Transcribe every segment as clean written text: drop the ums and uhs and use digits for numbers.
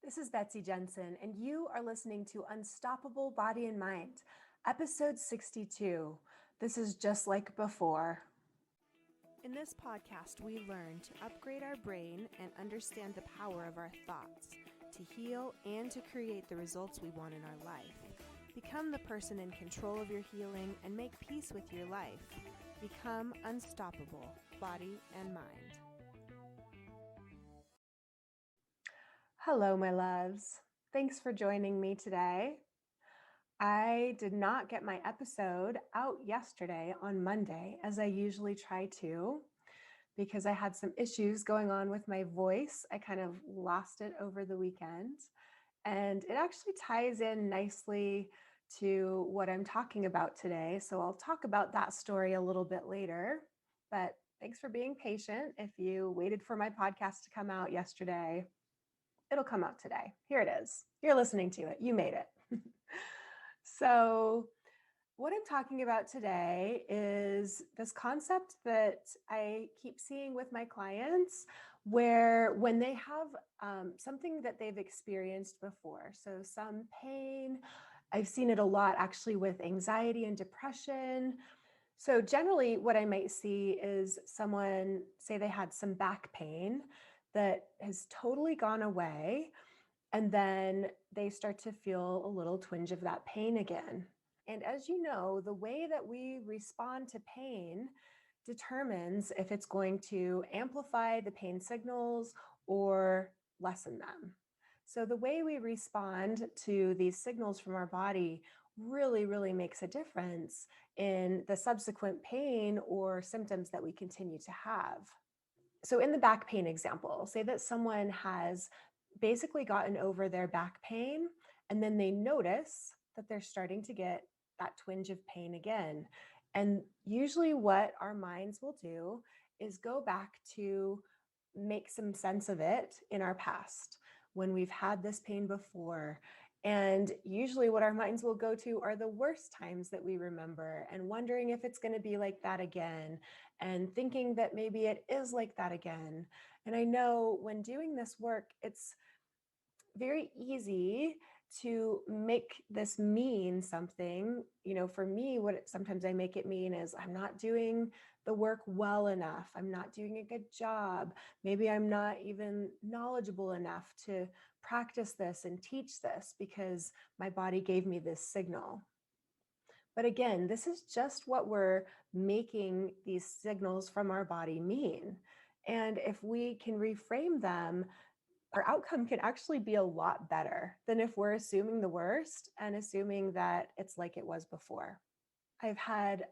This is Betsy Jensen, and you are listening to Unstoppable Body and Mind, episode 62. This is just like before. In this podcast, we learn to upgrade our brain and understand the power of our thoughts, to heal and to create the results we want in our life. Become the person in control of your healing and make peace with your life. Become unstoppable, body and mind. Hello, my loves. Thanks for joining me today. I did not get my episode out yesterday on Monday, as I usually try to, because I had some issues going on with my voice. I kind of lost it over the weekend, and it actually ties in nicely to what I'm talking about today. So I'll talk about that story a little bit later, but thanks for being patient. If you waited for my podcast to come out yesterday, it'll come out today. Here it is. You're listening to it. You made it. So, what I'm talking about today is this concept that I keep seeing with my clients where when they have something that they've experienced before, so some pain, I've seen it a lot actually with anxiety and depression. So, generally, what I might see is someone say they had some back pain that has totally gone away, and then they start to feel a little twinge of that pain again. And as you know, the way that we respond to pain determines if it's going to amplify the pain signals or lessen them. So the way we respond to these signals from our body really makes a difference in the subsequent pain or symptoms that we continue to have. So in the back pain example, say that someone has basically gotten over their back pain, and then they notice that they're starting to get that twinge of pain again. And usually what our minds will do is go back to make some sense of it in our past when we've had this pain before. And usually what our minds will go to are the worst times that we remember and wondering if it's going to be like that again and thinking that maybe it is like that again. And I know when doing this work, it's very easy to make this mean something. For me, sometimes I make it mean is I'm not doing the work well enough. I'm not doing a good job. Maybe I'm not even knowledgeable enough to practice this and teach this because my body gave me this signal. But again, this is just what we're making these signals from our body mean. And if we can reframe them, our outcome can actually be a lot better than if we're assuming the worst and assuming that it's like it was before. I've had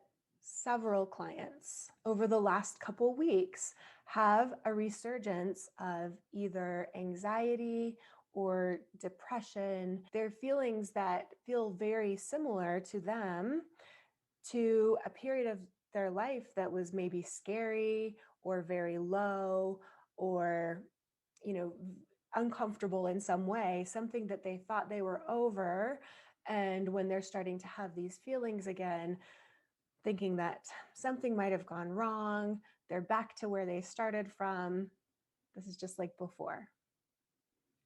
several clients over the last couple weeks have a resurgence of either anxiety or depression. They're feelings that feel very similar to them to a period of their life that was maybe scary or very low or, uncomfortable in some way, something that they thought they were over. And when they're starting to have these feelings again, thinking that something might have gone wrong, they're back to where they started from. This is just like before.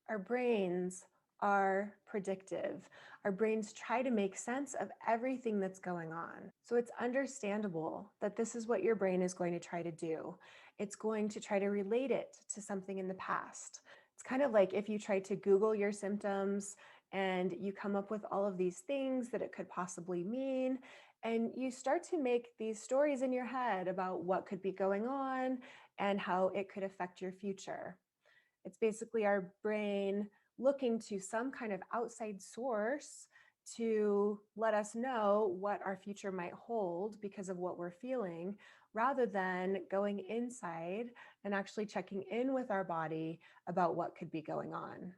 Our brains are predictive. Our brains try to make sense of everything that's going on. So it's understandable that this is what your brain is going to try to do. It's going to try to relate it to something in the past. It's kind of like if you try to Google your symptoms and you come up with all of these things that it could possibly mean, and you start to make these stories in your head about what could be going on and how it could affect your future. It's basically our brain looking to some kind of outside source to let us know what our future might hold because of what we're feeling, rather than going inside and actually checking in with our body about what could be going on.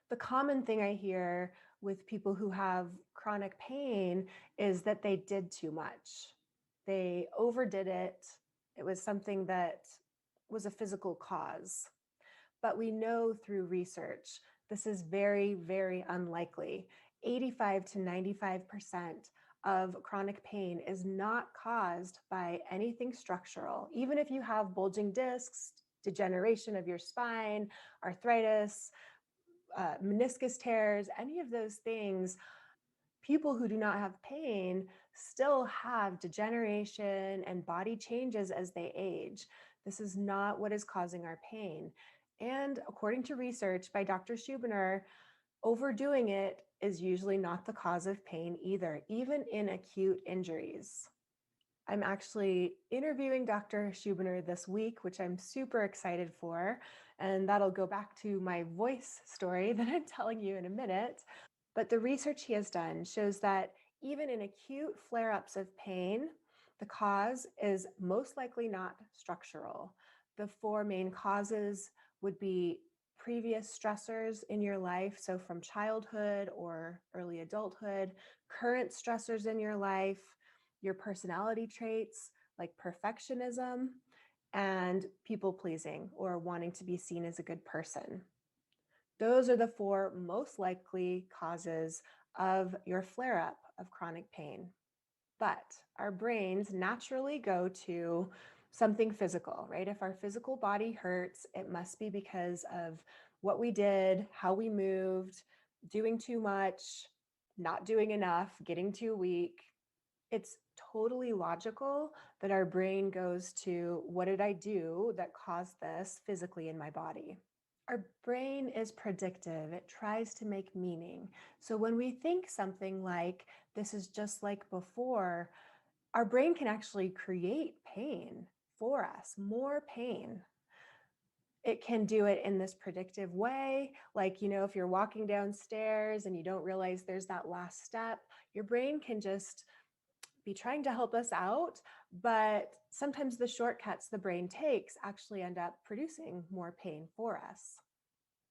The common thing I hear with people who have chronic pain is that they did too much. They overdid it. It was something that was a physical cause. But we know through research, this is very unlikely. 85 to 95% of chronic pain is not caused by anything structural. Even if you have bulging discs, degeneration of your spine, arthritis, meniscus tears, any of those things, people who do not have pain still have degeneration and body changes as they age. This is not what is causing our pain. And according to research by Dr. Schubiner, overdoing it is usually not the cause of pain either, even in acute injuries. I'm actually interviewing Dr. Schubiner this week, which I'm super excited for. And that'll go back to my voice story that I'm telling you in a minute. But the research he has done shows that even in acute flare ups of pain, the cause is most likely not structural. The four main causes would be previous stressors in your life, so from childhood or early adulthood, current stressors in your life, your personality traits like perfectionism, and people pleasing or wanting to be seen as a good person. Those are the four most likely causes of your flare up of chronic pain. But our brains naturally go to something physical, right? If our physical body hurts, it must be because of what we did, how we moved, doing too much, not doing enough, getting too weak. It's totally logical that our brain goes to what did I do that caused this physically in my body? Our brain is predictive. It tries to make meaning. So when we think something like, this is just like before, our brain can actually create pain for us, more pain. It can do it in this predictive way. Like, if you're walking downstairs and you don't realize there's that last step, your brain can just be trying to help us out. But sometimes the shortcuts the brain takes actually end up producing more pain for us.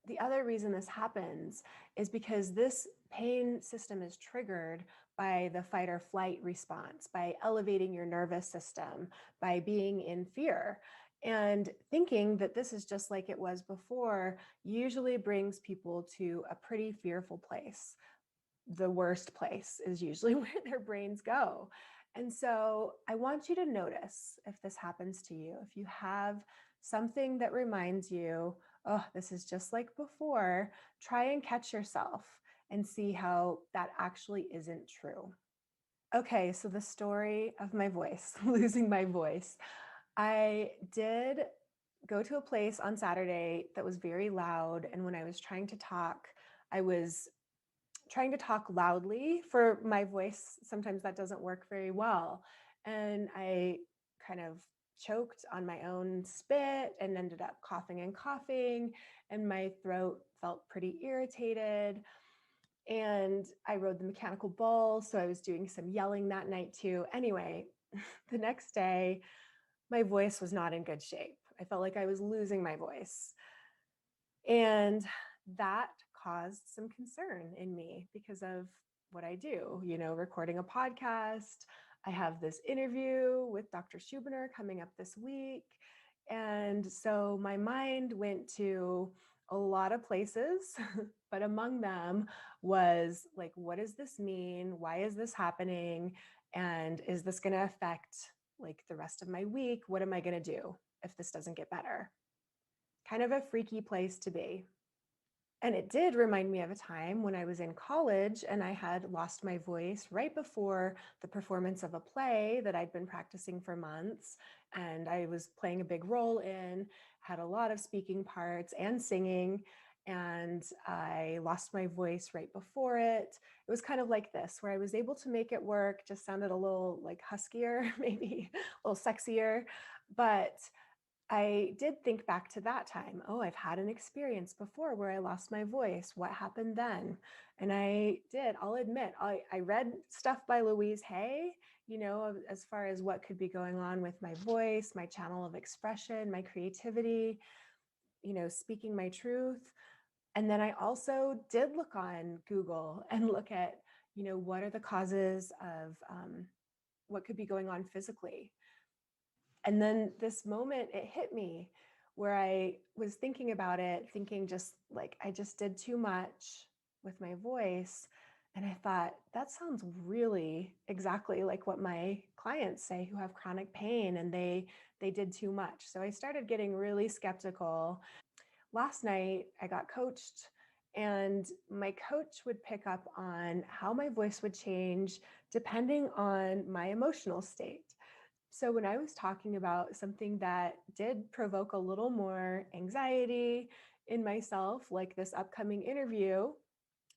The other reason this happens is because this pain system is triggered by the fight or flight response, by elevating your nervous system, by being in fear. And thinking that this is just like it was before usually brings people to a pretty fearful place. The worst place is usually where their brains go. And so I want you to notice if this happens to you, if you have something that reminds you, oh, this is just like before, try and catch yourself and see how that actually isn't true. Okay, so the story of my voice, losing my voice. I did go to a place on Saturday that was very loud. And when I was trying to talk, I was trying to talk loudly. For my voice, sometimes that doesn't work very well. And I kind of choked on my own spit and ended up coughing and coughing, and my throat felt pretty irritated. And I rode the mechanical bull, so I was doing some yelling that night too. Anyway, the next day, my voice was not in good shape. I felt like I was losing my voice. And that caused some concern in me because of what I do, recording a podcast. I have this interview with Dr. Schubiner coming up this week. And so my mind went to a lot of places, but among them was like, what does this mean? Why is this happening? And is this going to affect like the rest of my week? What am I going to do if this doesn't get better? Kind of a freaky place to be. And it did remind me of a time when I was in college and I had lost my voice right before the performance of a play that I'd been practicing for months. And I was playing a big role in, had a lot of speaking parts and singing. And I lost my voice right before it. It was kind of like this, where I was able to make it work, just sounded a little like huskier, maybe a little sexier. But I did think back to that time. Oh, I've had an experience before where I lost my voice. What happened then? And I did, I'll admit, I read stuff by Louise Hay, as far as what could be going on with my voice, my channel of expression, my creativity, speaking my truth. And then I also did look on Google and look at, what are the causes of what could be going on physically. And then this moment, it hit me where I was thinking about it, thinking just like I just did too much with my voice. And I thought, that sounds really exactly like what my clients say who have chronic pain and they did too much. So I started getting really skeptical. Last night I got coached And my coach would pick up on how my voice would change depending on my emotional state. So, when I was talking about something that did provoke a little more anxiety in myself, like this upcoming interview,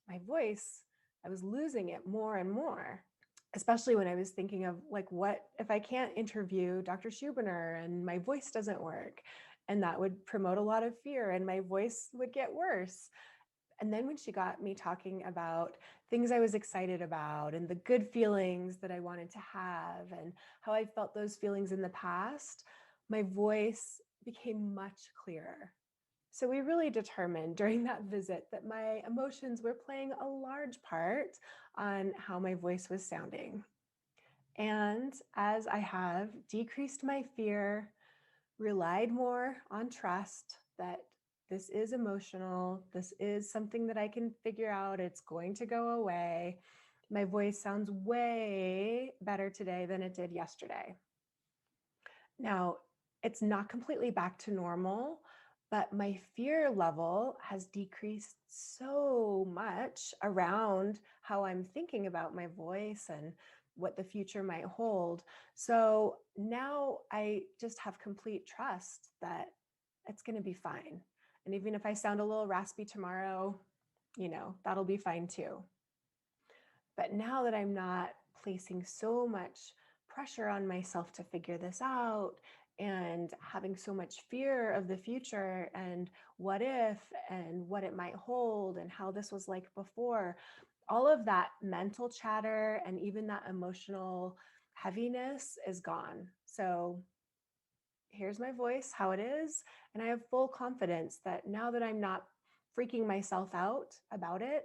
my voice, I was losing it more and more, especially when I was thinking of like, what if I can't interview Dr. Schubiner and my voice doesn't work? And that would promote a lot of fear and my voice would get worse. And then when she got me talking about things I was excited about and the good feelings that I wanted to have and how I felt those feelings in the past, my voice became much clearer. So we really determined during that visit that my emotions were playing a large part on how my voice was sounding. And as I have decreased my fear, relied more on trust that this is emotional, this is something that I can figure out, it's going to go away, my voice sounds way better today than it did yesterday. Now, it's not completely back to normal, but my fear level has decreased so much around how I'm thinking about my voice and what the future might hold. So now I just have complete trust that it's going to be fine. And even if I sound a little raspy tomorrow, that'll be fine too. But now that I'm not placing so much pressure on myself to figure this out and having so much fear of the future and what if and what it might hold and how this was like before, all of that mental chatter and even that emotional heaviness is gone. So here's my voice, how it is. And I have full confidence that now that I'm not freaking myself out about it,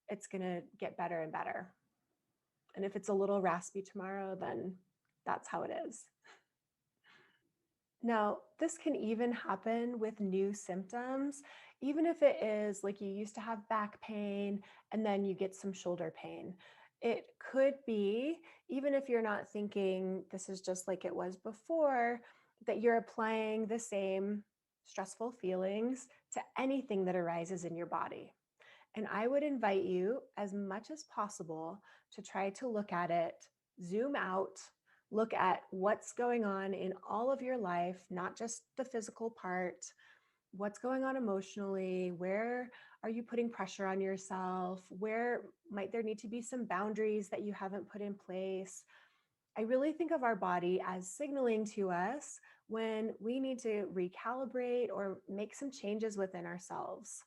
it's going to get better and better. And if it's a little raspy tomorrow, then that's how it is. Now, this can even happen with new symptoms, even if it is like you used to have back pain and then you get some shoulder pain. It could be, even if you're not thinking this is just like it was before, that you're applying the same stressful feelings to anything that arises in your body. And I would invite you as much as possible to try to look at it, zoom out, look at what's going on in all of your life, not just the physical part, what's going on emotionally, where are you putting pressure on yourself, where might there need to be some boundaries that you haven't put in place. I really think of our body as signaling to us when we need to recalibrate or make some changes within ourselves.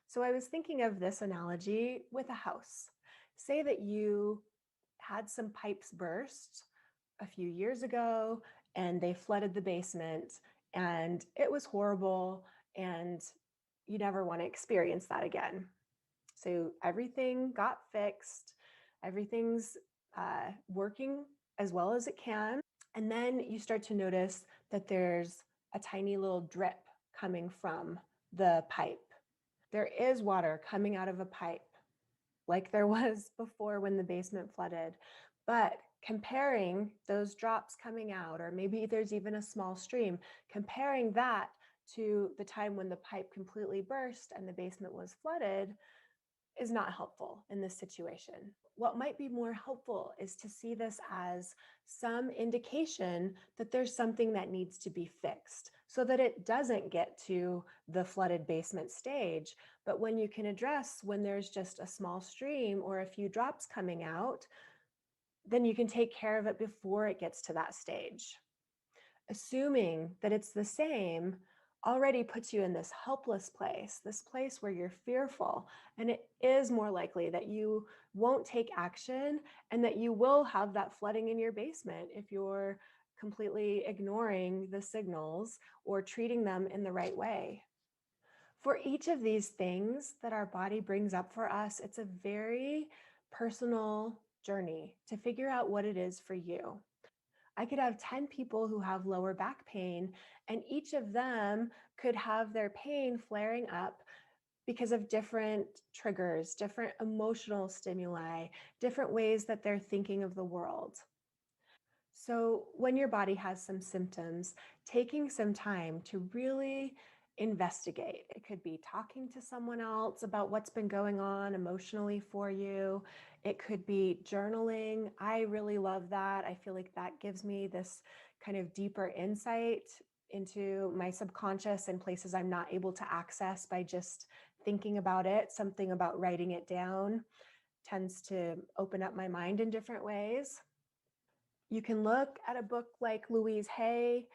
So I was thinking of this analogy with a house. Say that you had some pipes burst a few years ago and they flooded the basement and it was horrible and you never want to experience that again. So everything got fixed, everything's working as well as it can. And then you start to notice that there's a tiny little drip coming from the pipe. There is water coming out of a pipe like there was before when the basement flooded. But comparing those drops coming out, or maybe there's even a small stream, comparing that to the time when the pipe completely burst and the basement was flooded is not helpful in this situation. What might be more helpful is to see this as some indication that there's something that needs to be fixed so that it doesn't get to the flooded basement stage. But when you can address when there's just a small stream or a few drops coming out, then you can take care of it before it gets to that stage. Assuming that it's the same already puts you in this helpless place, this place where you're fearful. And it is more likely that you won't take action and that you will have that flooding in your basement if you're completely ignoring the signals or treating them in the right way. For each of these things that our body brings up for us, it's a very personal journey to figure out what it is for you. I could have 10 people who have lower back pain, and each of them could have their pain flaring up because of different triggers, different emotional stimuli, different ways that they're thinking of the world. So, when your body has some symptoms, taking some time to really investigate. It could be talking to someone else about what's been going on emotionally for you. It could be journaling. I really love that. I feel like that gives me this kind of deeper insight into my subconscious and places I'm not able to access by just thinking about it. Something about writing it down tends to open up my mind in different ways. You can look at a book like Louise Hay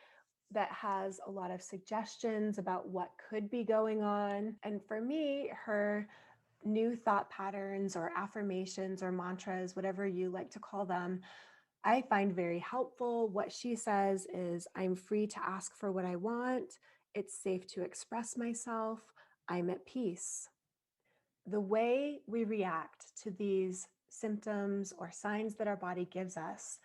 that has a lot of suggestions about what could be going on. And for me, her new thought patterns or affirmations or mantras, whatever you like to call them, I find very helpful. What she says is, I'm free to ask for what I want. It's safe to express myself. I'm at peace. The way we react to these symptoms or signs that our body gives us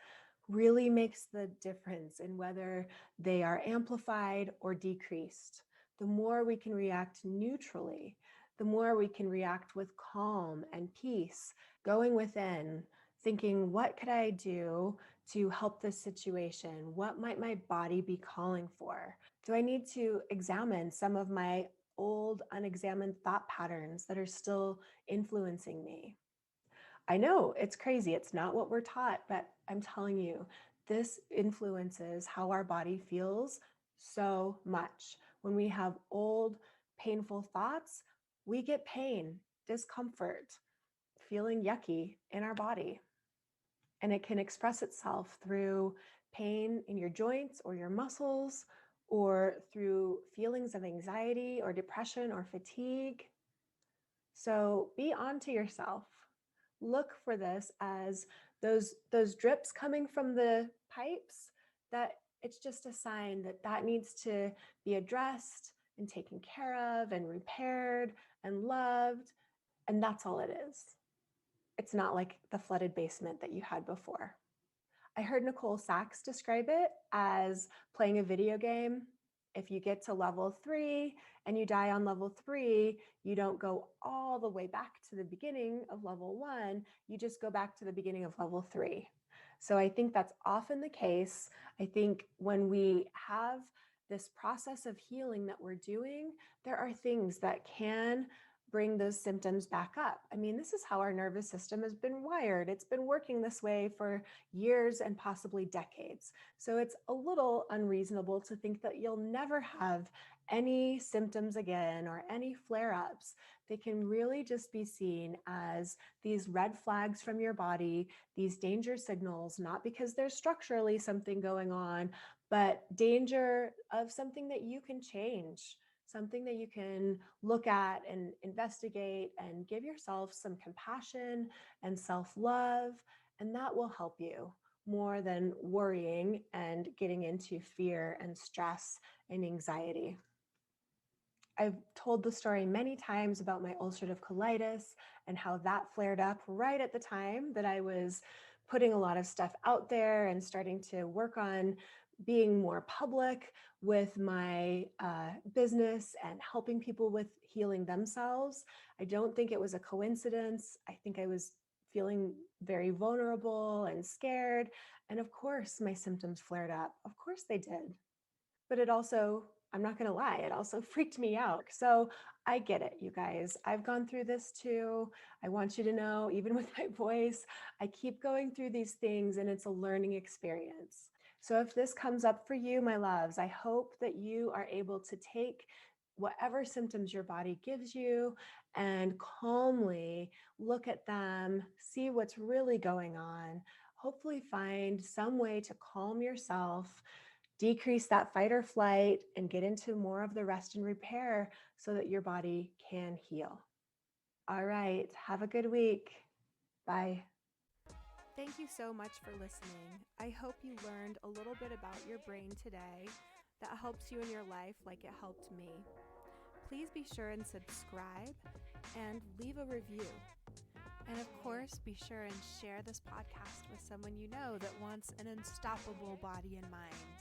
really makes the difference in whether they are amplified or decreased. The more we can react neutrally, the more we can react with calm and peace, going within, thinking, what could I do to help this situation? What might my body be calling for? Do I need to examine some of my old unexamined thought patterns that are still influencing me? I know it's crazy. It's not what we're taught, but I'm telling you, this influences how our body feels so much. When we have old, painful thoughts, we get pain, discomfort, feeling yucky in our body. And it can express itself through pain in your joints or your muscles, or through feelings of anxiety or depression or fatigue. So be onto yourself. Look for this as those drips coming from the pipes, that it's just a sign that that needs to be addressed and taken care of and repaired and loved. And that's all it is. It's not like the flooded basement that you had before. I heard Nicole Sachs describe it as playing a video game. If you get to level 3 and you die on level 3, you don't go all the way back to the beginning of level 1. You just go back to the beginning of level 3. So I think that's often the case. I think when we have this process of healing that we're doing, there are things that can bring those symptoms back up. I mean, this is how our nervous system has been wired. It's been working this way for years and possibly decades. So it's a little unreasonable to think that you'll never have any symptoms again or any flare ups. They can really just be seen as these red flags from your body, these danger signals, not because there's structurally something going on, but danger of something that you can change, something that you can look at and investigate and give yourself some compassion and self-love. And that will help you more than worrying and getting into fear and stress and anxiety. I've told the story many times about my ulcerative colitis and how that flared up right at the time that I was putting a lot of stuff out there and starting to work on being more public with my business and helping people with healing themselves. I don't think it was a coincidence. I think I was feeling very vulnerable and scared. And of course, my symptoms flared up. Of course, they did. But it also, I'm not going to lie, it also freaked me out. So I get it, you guys. I've gone through this too. I want you to know, even with my voice, I keep going through these things and it's a learning experience. So if this comes up for you, my loves, I hope that you are able to take whatever symptoms your body gives you and calmly look at them, see what's really going on, hopefully find some way to calm yourself, decrease that fight or flight, and get into more of the rest and repair so that your body can heal. All right, have a good week. Bye. Thank you so much for listening. I hope you learned a little bit about your brain today that helps you in your life like it helped me. Please be sure and subscribe and leave a review. And of course, be sure and share this podcast with someone you know that wants an unstoppable body and mind.